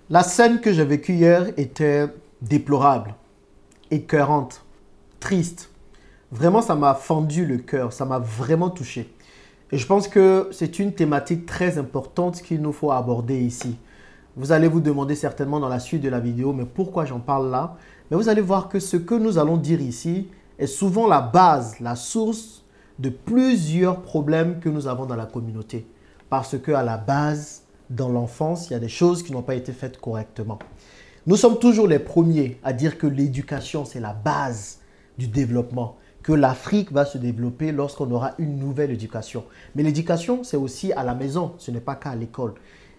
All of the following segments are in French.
La scène que j'ai vécue hier était déplorable, écœurante, triste. Vraiment, ça m'a fendu le cœur, ça m'a vraiment touché. Et je pense que c'est une thématique très importante qu'il nous faut aborder ici. Vous allez vous demander certainement dans la suite de la vidéo, mais pourquoi j'en parle là? Mais vous allez voir que ce que nous allons dire ici est souvent la base, la source de plusieurs problèmes que nous avons dans la communauté. Parce qu'à la base, dans l'enfance, il y a des choses qui n'ont pas été faites correctement. Nous sommes toujours les premiers à dire que l'éducation, c'est la base du développement, que l'Afrique va se développer lorsqu'on aura une nouvelle éducation. Mais l'éducation, c'est aussi à la maison, ce n'est pas qu'à l'école.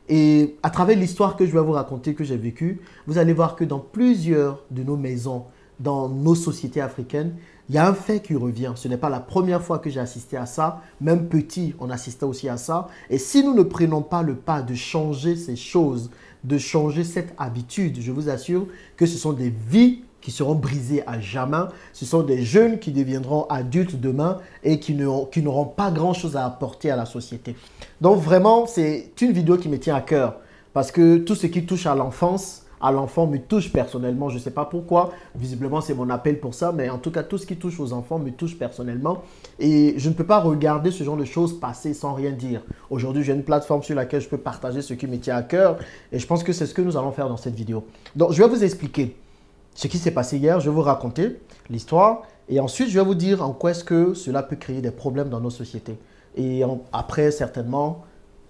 Et à travers l'histoire que je vais vous raconter, que j'ai vécue, vous allez voir que dans plusieurs de nos maisons, dans nos sociétés africaines, il y a un fait qui revient. Ce n'est pas la première fois que j'ai assisté à ça. Même petit, on assistait aussi à ça. Et si nous ne prenons pas le pas de changer ces choses, de changer cette habitude, je vous assure que ce sont des vies qui seront brisées à jamais. Ce sont des jeunes qui deviendront adultes demain et qui n'auront pas grand-chose à apporter à la société. Donc vraiment, c'est une vidéo qui me tient à cœur parce que tout ce qui touche à l'enfance, à l'enfant me touche personnellement. Je ne sais pas pourquoi. Visiblement, c'est mon appel pour ça. Mais en tout cas, tout ce qui touche aux enfants me touche personnellement. Et je ne peux pas regarder ce genre de choses passer sans rien dire. Aujourd'hui, j'ai une plateforme sur laquelle je peux partager ce qui me tient à cœur. Et je pense que c'est ce que nous allons faire dans cette vidéo. Donc, je vais vous expliquer ce qui s'est passé hier. Je vais vous raconter l'histoire. Et ensuite, je vais vous dire en quoi est-ce que cela peut créer des problèmes dans nos sociétés. Et après, certainement,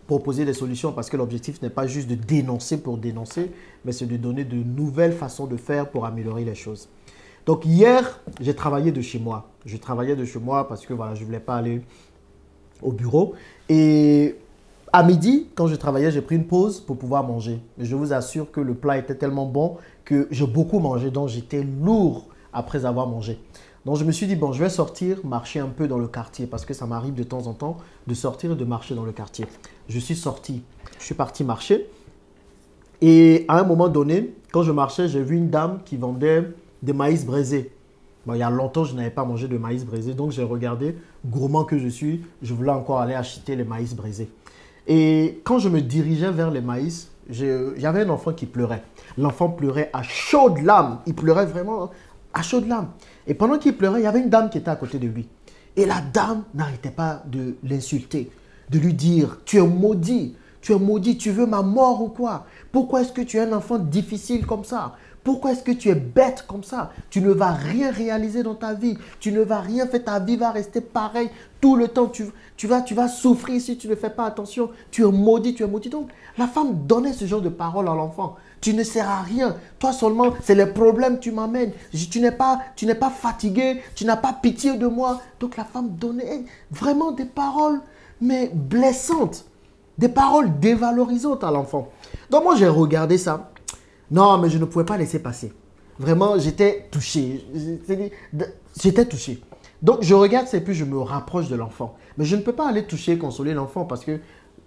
proposer des solutions parce que l'objectif n'est pas juste de dénoncer pour dénoncer, mais c'est de donner de nouvelles façons de faire pour améliorer les choses. Donc hier, j'ai travaillé de chez moi. Je travaillais de chez moi parce que voilà, je ne voulais pas aller au bureau. Et à midi, quand je travaillais, j'ai pris une pause pour pouvoir manger. Et je vous assure que le plat était tellement bon que j'ai beaucoup mangé, donc j'étais lourd après avoir mangé. Donc je me suis dit, bon, je vais sortir, marcher un peu dans le quartier parce que ça m'arrive de temps en temps de sortir et de marcher dans le quartier. Je suis sorti, je suis parti marcher et à un moment donné, quand je marchais, j'ai vu une dame qui vendait des maïs braisés. Bon, il y a longtemps, je n'avais pas mangé de maïs braisé, donc j'ai regardé, gourmand que je suis, je voulais encore aller acheter les maïs braisés. Et quand je me dirigeais vers les maïs, j'avais un enfant qui pleurait. L'enfant pleurait à chaudes larmes, il pleurait vraiment à chaudes larmes. Et pendant qu'il pleurait, il y avait une dame qui était à côté de lui. Et la dame n'arrêtait pas de l'insulter, de lui dire « Tu es maudit, tu veux ma mort ou quoi? Pourquoi est-ce que tu es un enfant difficile comme ça? Pourquoi est-ce que tu es bête comme ça? Tu ne vas rien réaliser dans ta vie. Tu ne vas rien faire. Ta vie va rester pareille tout le temps. Tu vas souffrir si tu ne fais pas attention. Tu es maudit, tu es maudit. » Donc, la femme donnait ce genre de paroles à l'enfant. Tu ne sers à rien. Toi seulement, c'est les problèmes que tu m'amènes. Tu n'es pas fatigué. Tu n'as pas pitié de moi. Donc, la femme donnait vraiment des paroles, mais blessantes. Des paroles dévalorisantes à l'enfant. Donc, moi, j'ai regardé ça. Non, mais je ne pouvais pas laisser passer. Vraiment, j'étais touché. J'étais touché. Donc, je regarde ça et puis je me rapproche de l'enfant. Mais je ne peux pas aller toucher, consoler l'enfant parce que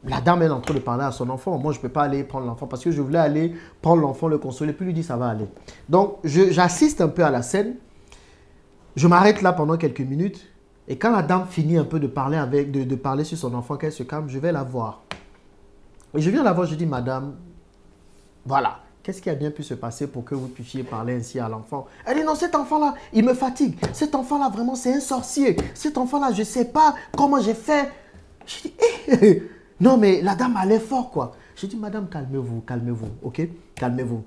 la dame est en train de parler à son enfant. Moi, je ne peux pas aller prendre l'enfant parce que je voulais aller prendre l'enfant, le consoler, puis lui dire ça va aller. Donc, j'assiste un peu à la scène. Je m'arrête là pendant quelques minutes. Et quand la dame finit un peu de parler, de parler sur son enfant, qu'elle se calme, je vais la voir. Et je viens la voir, je dis, madame, voilà. Qu'est-ce qui a bien pu se passer pour que vous puissiez parler ainsi à l'enfant? Elle dit non, cet enfant-là, il me fatigue. Cet enfant-là, vraiment, c'est un sorcier. Cet enfant-là, je ne sais pas comment j'ai fait. Je dis, non, mais la dame allait fort, quoi. Je dis, madame, calmez-vous, ok? Calmez-vous.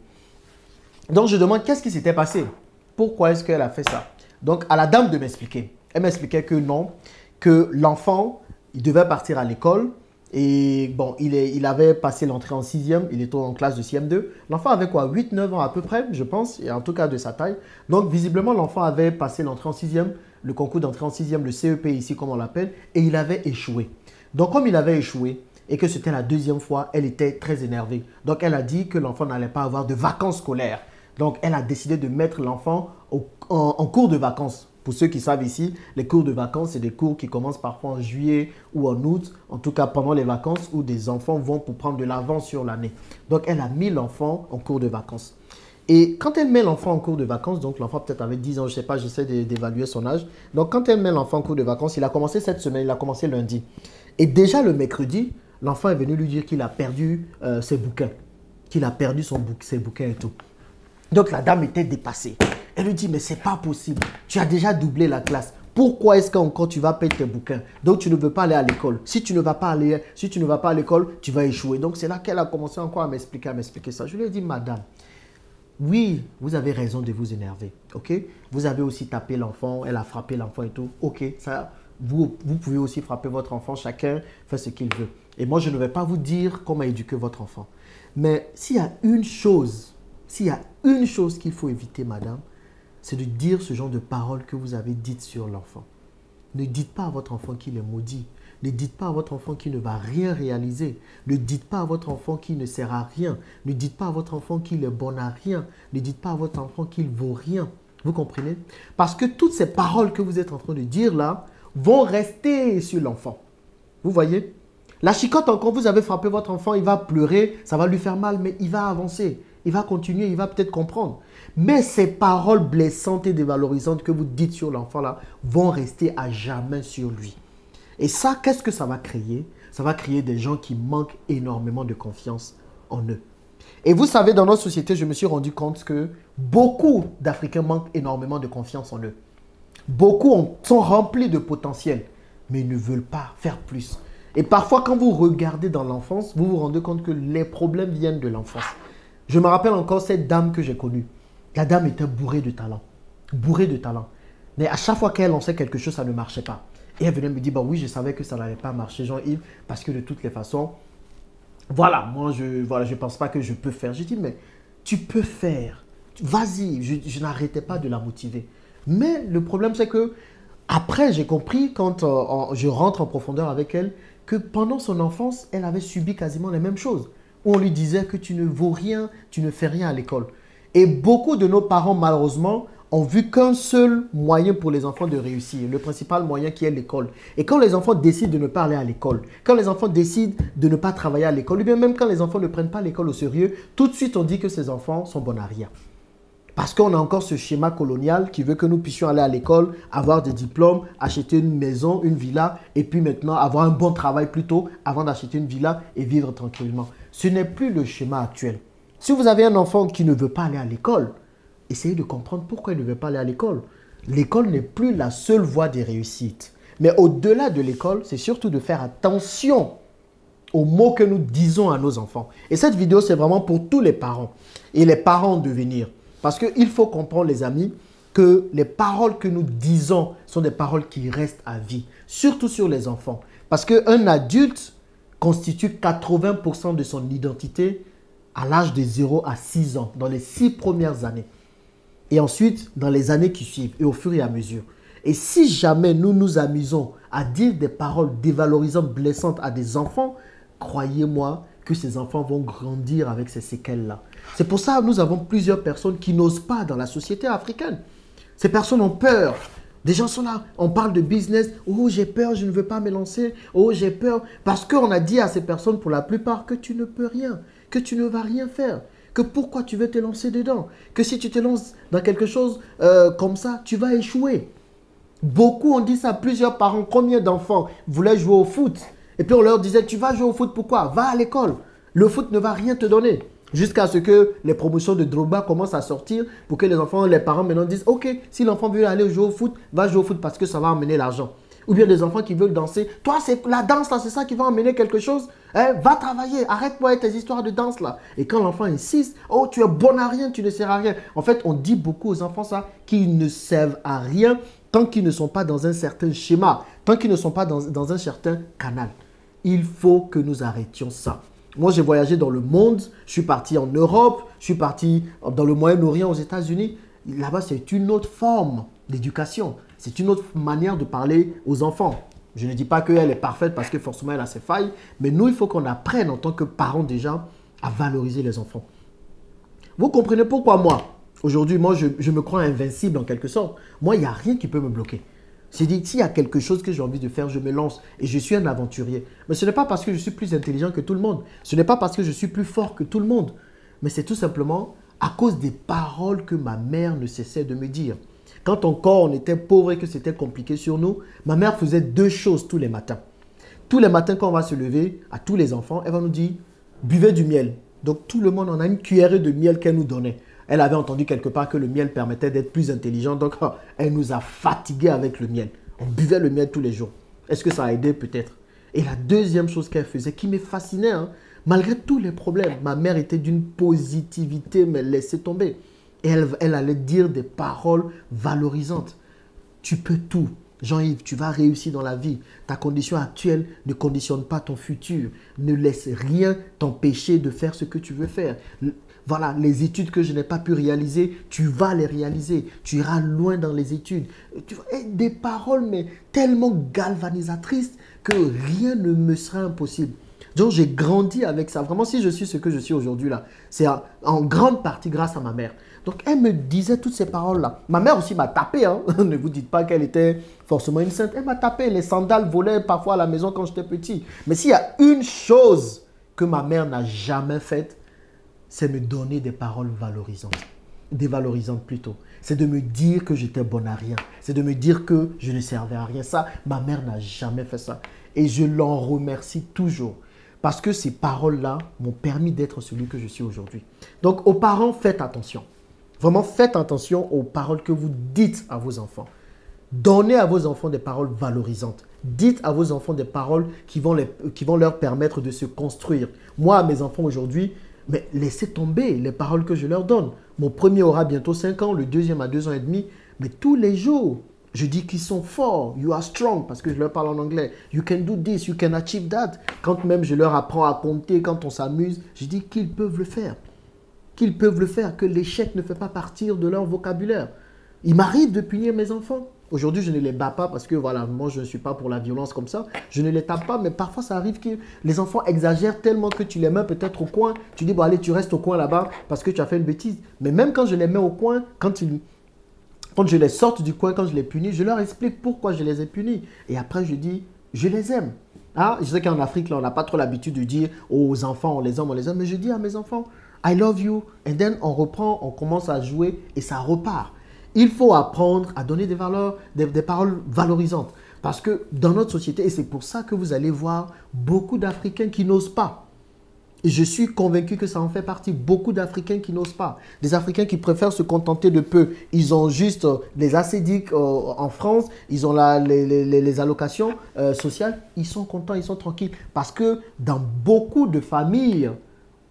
Donc, je demande, qu'est-ce qui s'était passé? Pourquoi est-ce qu'elle a fait ça? Donc, à la dame de m'expliquer. Elle m'expliquait que non, que l'enfant, il devait partir à l'école. Et bon, il avait passé l'entrée en 6e, il était en classe de CM2. L'enfant avait quoi, 8-9 ans à peu près, je pense, et en tout cas de sa taille. Donc, visiblement, l'enfant avait passé l'entrée en 6e, le concours d'entrée en 6e, le CEP ici, comme on l'appelle, et il avait échoué. Donc, comme il avait échoué, et que c'était la deuxième fois, elle était très énervée. Donc, elle a dit que l'enfant n'allait pas avoir de vacances scolaires. Donc, elle a décidé de mettre l'enfant en cours de vacances. Pour ceux qui savent ici, les cours de vacances, c'est des cours qui commencent parfois en juillet ou en août, en tout cas pendant les vacances où des enfants vont pour prendre de l'avance sur l'année. Donc, elle a mis l'enfant en cours de vacances. Et quand elle met l'enfant en cours de vacances, donc l'enfant peut-être avait 10 ans, je ne sais pas, j'essaie d'évaluer son âge. Donc, quand elle met l'enfant en cours de vacances, il a commencé cette semaine, il a commencé lundi. Et déjà le mercredi, l'enfant est venu lui dire qu'il a perdu ses bouquins. qu'il a perdu ses bouquins et tout. Donc la dame était dépassée. Elle lui dit, mais c'est pas possible. Tu as déjà doublé la classe. Pourquoi est-ce qu'encore tu vas perdre tes bouquins? Donc tu ne veux pas aller à l'école. Si tu ne vas pas à l'école, tu vas échouer. Donc c'est là qu'elle a commencé encore à m'expliquer ça. Je lui ai dit, madame, oui, vous avez raison de vous énerver. Ok? Vous avez aussi tapé l'enfant, elle a frappé l'enfant et tout. Ok, ça, vous pouvez aussi frapper votre enfant. Chacun fait ce qu'il veut. Et moi, je ne vais pas vous dire comment éduquer votre enfant. Mais s'il y a une chose qu'il faut éviter, madame, c'est de dire ce genre de paroles que vous avez dites sur l'enfant. Ne dites pas à votre enfant qu'il est maudit. Ne dites pas à votre enfant qu'il ne va rien réaliser. Ne dites pas à votre enfant qu'il ne sert à rien. Ne dites pas à votre enfant qu'il est bon à rien. Ne dites pas à votre enfant qu'il vaut rien. Vous comprenez? Parce que toutes ces paroles que vous êtes en train de dire là vont rester sur l'enfant. Vous voyez? La chicotte, quand vous avez frappé votre enfant, il va pleurer, ça va lui faire mal, mais il va avancer. Il va continuer, il va peut-être comprendre. Mais ces paroles blessantes et dévalorisantes que vous dites sur l'enfant là vont rester à jamais sur lui. Et ça, qu'est-ce que ça va créer? Ça va créer des gens qui manquent énormément de confiance en eux. Et vous savez, dans notre société, je me suis rendu compte que beaucoup d'Africains manquent énormément de confiance en eux. Beaucoup sont remplis de potentiel, mais ils ne veulent pas faire plus. Et parfois, quand vous regardez dans l'enfance, vous vous rendez compte que les problèmes viennent de l'enfance. Je me rappelle encore cette dame que j'ai connue. La dame était bourrée de talent. Bourrée de talent. Mais à chaque fois qu'elle lançait quelque chose, ça ne marchait pas. Et elle venait me dire, bah oui, je savais que ça n'allait pas marcher, Jean-Yves, parce que de toutes les façons, voilà, moi, je ne pense pas que je peux faire. Je dis, mais tu peux faire. Vas-y, je n'arrêtais pas de la motiver. Mais le problème, c'est que après, j'ai compris, quand je rentre en profondeur avec elle, que pendant son enfance, elle avait subi quasiment les mêmes choses. Où on lui disait que tu ne vaux rien, tu ne fais rien à l'école. Et beaucoup de nos parents, malheureusement, ont vu qu'un seul moyen pour les enfants de réussir, le principal moyen qui est l'école. Et quand les enfants décident de ne pas aller à l'école, quand les enfants décident de ne pas travailler à l'école, ou bien même quand les enfants ne prennent pas l'école au sérieux, tout de suite on dit que ces enfants sont bons à rien. Parce qu'on a encore ce schéma colonial qui veut que nous puissions aller à l'école, avoir des diplômes, acheter une maison, une villa, et puis maintenant avoir un bon travail plutôt avant d'acheter une villa et vivre tranquillement. Ce n'est plus le schéma actuel. Si vous avez un enfant qui ne veut pas aller à l'école, essayez de comprendre pourquoi il ne veut pas aller à l'école. L'école n'est plus la seule voie des réussites. Mais au-delà de l'école, c'est surtout de faire attention aux mots que nous disons à nos enfants. Et cette vidéo, c'est vraiment pour tous les parents et les parents en devenir. Parce qu'il faut comprendre, les amis, que les paroles que nous disons sont des paroles qui restent à vie, surtout sur les enfants. Parce qu'un adulte constitue 80% de son identité à l'âge de 0 à 6 ans, dans les 6 premières années. Et ensuite, dans les années qui suivent, et au fur et à mesure. Et si jamais nous nous amusons à dire des paroles dévalorisantes, blessantes à des enfants, croyez-moi que ces enfants vont grandir avec ces séquelles-là. C'est pour ça que nous avons plusieurs personnes qui n'osent pas dans la société africaine. Ces personnes ont peur. Des gens sont là, on parle de business. Oh, j'ai peur, je ne veux pas me lancer. Oh, j'ai peur. Parce qu'on a dit à ces personnes, pour la plupart, que tu ne peux rien, que tu ne vas rien faire. Que pourquoi tu veux te lancer dedans? Que si tu te lances dans quelque chose comme ça, tu vas échouer. Beaucoup ont dit ça à plusieurs parents. Combien d'enfants voulaient jouer au foot? Et puis on leur disait, tu vas jouer au foot, pourquoi? Va à l'école. Le foot ne va rien te donner. Jusqu'à ce que les promotions de Drogba commencent à sortir pour que les parents maintenant disent, ok, si l'enfant veut aller jouer au foot, va jouer au foot parce que ça va amener l'argent. Ou bien des enfants qui veulent danser. Toi, c'est la danse là, c'est ça qui va amener quelque chose. Hein? Va travailler, arrête-moi avec tes histoires de danse là. Et quand l'enfant insiste, oh, tu es bon à rien, tu ne sers à rien. En fait, on dit beaucoup aux enfants ça, qu'ils ne servent à rien tant qu'ils ne sont pas dans un certain schéma, tant qu'ils ne sont pas dans un certain canal. Il faut que nous arrêtions ça. Moi, j'ai voyagé dans le monde, je suis parti en Europe, je suis parti dans le Moyen-Orient, aux États-Unis. Là-bas, c'est une autre forme d'éducation. C'est une autre manière de parler aux enfants. Je ne dis pas qu'elle est parfaite parce que forcément, elle a ses failles. Mais nous, il faut qu'on apprenne en tant que parents déjà à valoriser les enfants. Vous comprenez pourquoi moi, aujourd'hui, moi, je me crois invincible en quelque sorte. Moi, il n'y a rien qui peut me bloquer. C'est dit, s'il y a quelque chose que j'ai envie de faire, je me lance et je suis un aventurier. Mais ce n'est pas parce que je suis plus intelligent que tout le monde. Ce n'est pas parce que je suis plus fort que tout le monde. Mais c'est tout simplement à cause des paroles que ma mère ne cessait de me dire. Quand encore on était pauvre et que c'était compliqué sur nous, ma mère faisait 2 choses tous les matins. Tous les matins quand on va se lever, à tous les enfants, elle va nous dire, buvez du miel. Donc tout le monde en a une cuillerée de miel qu'elle nous donnait. Elle avait entendu quelque part que le miel permettait d'être plus intelligent. Donc elle nous a fatigués avec le miel. On buvait le miel tous les jours. Est-ce que ça a aidé? Peut-être. Et la deuxième chose qu'elle faisait, qui me fascinait, hein, malgré tous les problèmes, ma mère était d'une positivité, mais laissez tomber. Et elle allait dire des paroles valorisantes. Tu peux tout. Jean-Yves, tu vas réussir dans la vie. Ta condition actuelle ne conditionne pas ton futur. Ne laisse rien t'empêcher de faire ce que tu veux faire. Voilà, les études que je n'ai pas pu réaliser, tu vas les réaliser. Tu iras loin dans les études. Des paroles, mais tellement galvanisatrices que rien ne me sera impossible. Donc, j'ai grandi avec ça. Vraiment, si je suis ce que je suis aujourd'hui, là, c'est en grande partie grâce à ma mère. Donc, elle me disait toutes ces paroles-là. Ma mère aussi m'a tapé. Hein. Ne vous dites pas qu'elle était forcément une sainte. Elle m'a tapé. Les sandales volaient parfois à la maison quand j'étais petit. Mais s'il y a une chose que ma mère n'a jamais faite, c'est me donner des paroles valorisantes. Dévalorisantes plutôt. C'est de me dire que j'étais bonne à rien. C'est de me dire que je ne servais à rien. Ça, ma mère n'a jamais fait ça. Et je l'en remercie toujours. Parce que ces paroles-là m'ont permis d'être celui que je suis aujourd'hui. Donc, aux parents, faites attention. Vraiment, faites attention aux paroles que vous dites à vos enfants. Donnez à vos enfants des paroles valorisantes. Dites à vos enfants des paroles qui vont leur permettre de se construire. Moi, à mes enfants aujourd'hui, mais laissez tomber les paroles que je leur donne. Mon premier aura bientôt 5 ans, le deuxième a 2 ans et demi. Mais tous les jours, je dis qu'ils sont forts. You are strong, parce que je leur parle en anglais. You can do this, you can achieve that. Quand même je leur apprends à compter, quand on s'amuse, je dis qu'ils peuvent le faire. Qu'ils peuvent le faire, que l'échec ne fait pas partir de leur vocabulaire. Il m'arrive de punir mes enfants. Aujourd'hui, je ne les bats pas parce que voilà, moi, je ne suis pas pour la violence comme ça. Je ne les tape pas, mais parfois, ça arrive que les enfants exagèrent tellement que tu les mets peut-être au coin. Tu dis, bon, allez, tu restes au coin là-bas parce que tu as fait une bêtise. Mais même quand je les mets au coin, quand je les sorte du coin, quand je les punis, je leur explique pourquoi je les ai punis. Et après, je dis, je les aime. Ah, je sais qu'en Afrique, là, on n'a pas trop l'habitude de dire aux enfants, on les aime, mais je dis à mes enfants, I love you. Et then, on reprend, on commence à jouer et ça repart. Il faut apprendre à donner des valeurs, des paroles valorisantes. Parce que dans notre société, et c'est pour ça que vous allez voir beaucoup d'Africains qui n'osent pas. Et je suis convaincu que ça en fait partie. Beaucoup d'Africains qui n'osent pas. Des Africains qui préfèrent se contenter de peu. Ils ont juste les ACDIC en France, ils ont les allocations sociales. Ils sont contents, ils sont tranquilles. Parce que dans beaucoup de familles,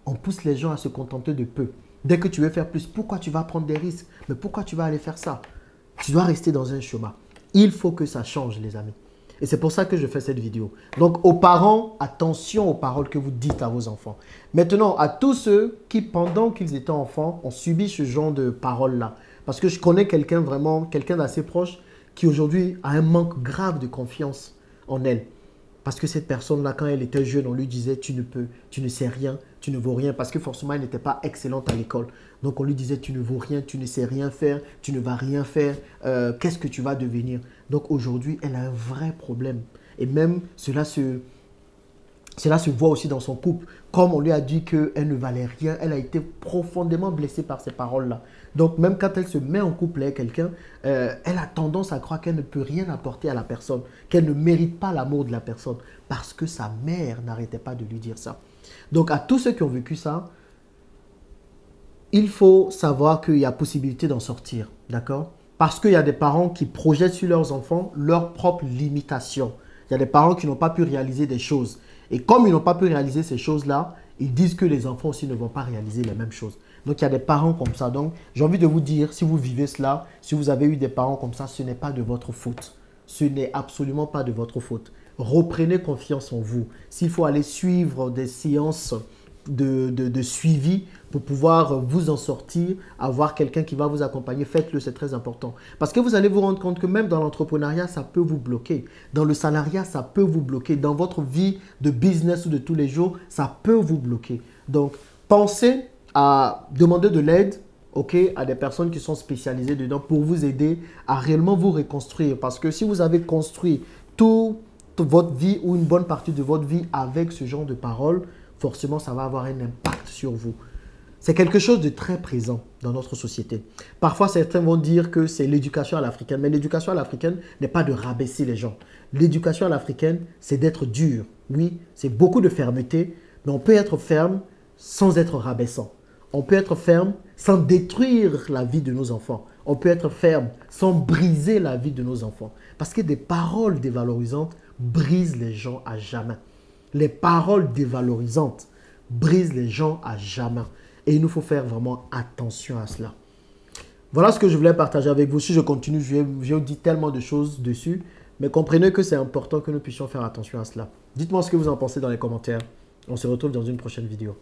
on pousse les gens à se contenter de peu. Dès que tu veux faire plus, pourquoi tu vas prendre des risques? Mais pourquoi tu vas aller faire ça? Tu dois rester dans un chemin. Il faut que ça change, les amis. Et c'est pour ça que je fais cette vidéo. Donc, aux parents, attention aux paroles que vous dites à vos enfants. Maintenant, à tous ceux qui, pendant qu'ils étaient enfants, ont subi ce genre de paroles-là. Parce que je connais quelqu'un d'assez proche, qui aujourd'hui a un manque grave de confiance en elle. Parce que cette personne-là, quand elle était jeune, on lui disait « tu ne peux, tu ne sais rien, tu ne vaux rien » parce que forcément, elle n'était pas excellente à l'école. Donc, on lui disait « tu ne vaux rien, tu ne sais rien faire, tu ne vas rien faire, qu'est-ce que tu vas devenir ?» Donc, aujourd'hui, elle a un vrai problème. Et même, cela se voit aussi dans son couple. Comme on lui a dit qu'elle ne valait rien, elle a été profondément blessée par ces paroles-là. Donc, même quand elle se met en couple avec quelqu'un, elle a tendance à croire qu'elle ne peut rien apporter à la personne, qu'elle ne mérite pas l'amour de la personne, parce que sa mère n'arrêtait pas de lui dire ça. Donc, à tous ceux qui ont vécu ça, il faut savoir qu'il y a possibilité d'en sortir, d'accord? Parce qu'il y a des parents qui projettent sur leurs enfants leurs propres limitations. Il y a des parents qui n'ont pas pu réaliser des choses. Et comme ils n'ont pas pu réaliser ces choses-là, ils disent que les enfants aussi ne vont pas réaliser les mêmes choses. Donc, il y a des parents comme ça. Donc, j'ai envie de vous dire, si vous vivez cela, si vous avez eu des parents comme ça, ce n'est pas de votre faute. Ce n'est absolument pas de votre faute. Reprenez confiance en vous. S'il faut aller suivre des séances de suivi pour pouvoir vous en sortir, avoir quelqu'un qui va vous accompagner, faites-le, c'est très important. Parce que vous allez vous rendre compte que même dans l'entrepreneuriat, ça peut vous bloquer. Dans le salariat, ça peut vous bloquer. Dans votre vie de business ou de tous les jours, ça peut vous bloquer. Donc, pensez à demander de l'aide, à des personnes qui sont spécialisées dedans pour vous aider à réellement vous reconstruire. Parce que si vous avez construit toute votre vie ou une bonne partie de votre vie avec ce genre de paroles, forcément, ça va avoir un impact sur vous. C'est quelque chose de très présent dans notre société. Parfois, certains vont dire que c'est l'éducation à l'africaine. Mais l'éducation à l'africaine n'est pas de rabaisser les gens. L'éducation à l'africaine, c'est d'être dur. Oui, c'est beaucoup de fermeté, mais on peut être ferme sans être rabaissant. On peut être ferme sans détruire la vie de nos enfants. On peut être ferme sans briser la vie de nos enfants. Parce que des paroles dévalorisantes brisent les gens à jamais. Les paroles dévalorisantes brisent les gens à jamais. Et il nous faut faire vraiment attention à cela. Voilà ce que je voulais partager avec vous. Si je continue, je vais vous dire tellement de choses dessus. Mais comprenez que c'est important que nous puissions faire attention à cela. Dites-moi ce que vous en pensez dans les commentaires. On se retrouve dans une prochaine vidéo.